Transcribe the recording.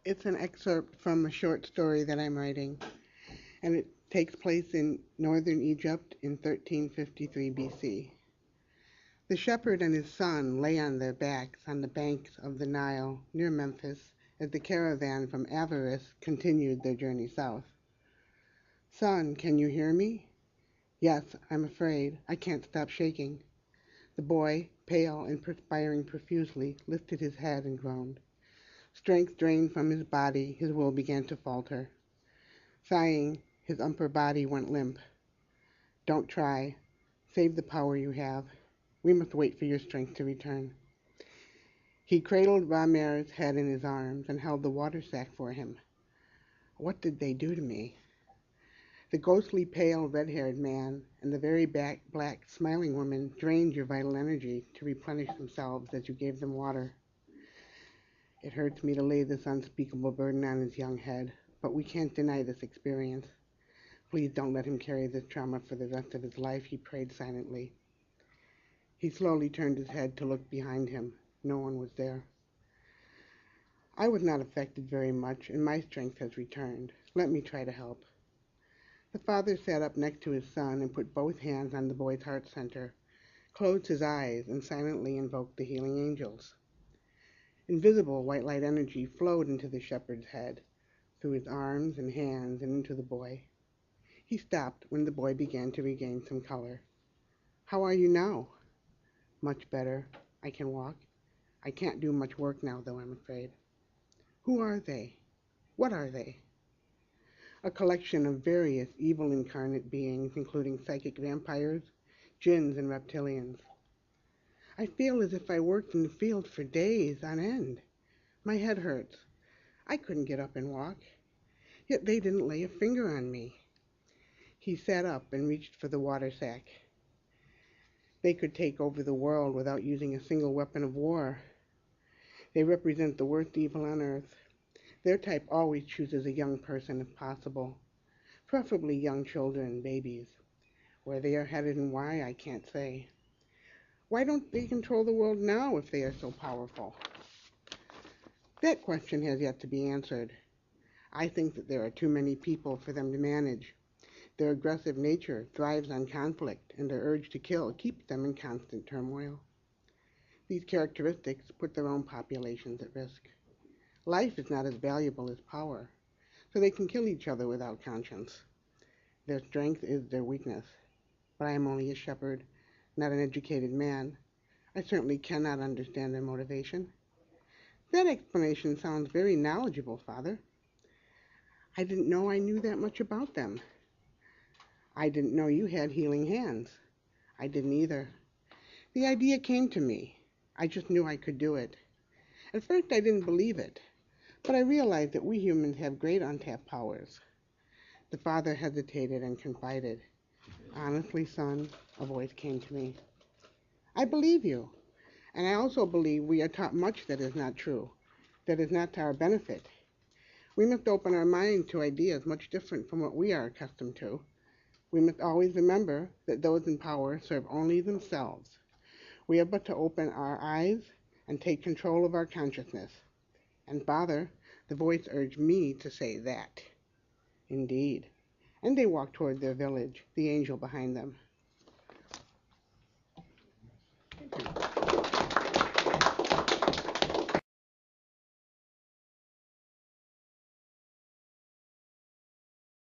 It's an excerpt from a short story that I'm writing, and it takes place in northern Egypt in 1353 BC. The shepherd and his son lay on their backs on the banks of the Nile near Memphis as the caravan from Avaris continued their journey south. "Son, can you hear me?" "Yes, I'm afraid. I can't stop shaking." The boy, pale and perspiring profusely, lifted his head and groaned. Strength drained from his body, his will began to falter. Sighing, his upper body went limp. "Don't try. Save the power you have. We must wait for your strength to return." He cradled Ramer's head in his arms and held the water sack for him. What did they do to me? The ghostly pale red-haired man and the very black smiling woman drained your vital energy to replenish themselves as you gave them water. It hurts me to lay this unspeakable burden on his young head, but we can't deny this experience. Please don't let him carry this trauma for the rest of his life, he prayed silently. He slowly turned his head to look behind him. No one was there. I was not affected very much, and my strength has returned. Let me try to help. The father sat up next to his son and put both hands on the boy's heart center, closed his eyes, and silently invoked the healing angels. Invisible white light energy flowed into the shepherd's head, through his arms and hands, and into the boy. He stopped when the boy began to regain some color. "How are you now?" "Much better. I can walk. I can't do much work now, though, I'm afraid." "Who are they? What are they?" "A collection of various evil incarnate beings, including psychic vampires, jinns, and reptilians. I feel as if I worked in the field for days on end. My head hurts. I couldn't get up and walk. Yet they didn't lay a finger on me." He sat up and reached for the water sack. "They could take over the world without using a single weapon of war. They represent the worst evil on earth. Their type always chooses a young person if possible, preferably young children, babies. Where they are headed and why, I can't say. Why don't they control the world now if they are so powerful?" "That question has yet to be answered. I think that there are too many people for them to manage. Their aggressive nature thrives on conflict, and their urge to kill keeps them in constant turmoil. These characteristics put their own populations at risk. Life is not as valuable as power, so they can kill each other without conscience. Their strength is their weakness. But I am only a shepherd, not an educated man. I certainly cannot understand their motivation." "That explanation sounds very knowledgeable, Father." "I didn't know I knew that much about them." "I didn't know you had healing hands." "I didn't either. The idea came to me. I just knew I could do it. At first I didn't believe it, but I realized that we humans have great untapped powers." The father hesitated and confided. "Honestly, son," a voice came to me, "I believe you. And I also believe we are taught much that is not true, that is not to our benefit. We must open our mind to ideas much different from what we are accustomed to. We must always remember that those in power serve only themselves. We are but to open our eyes and take control of our consciousness." And Father, the voice urged me to say that. "Indeed." And they walked toward their village, the angel behind them.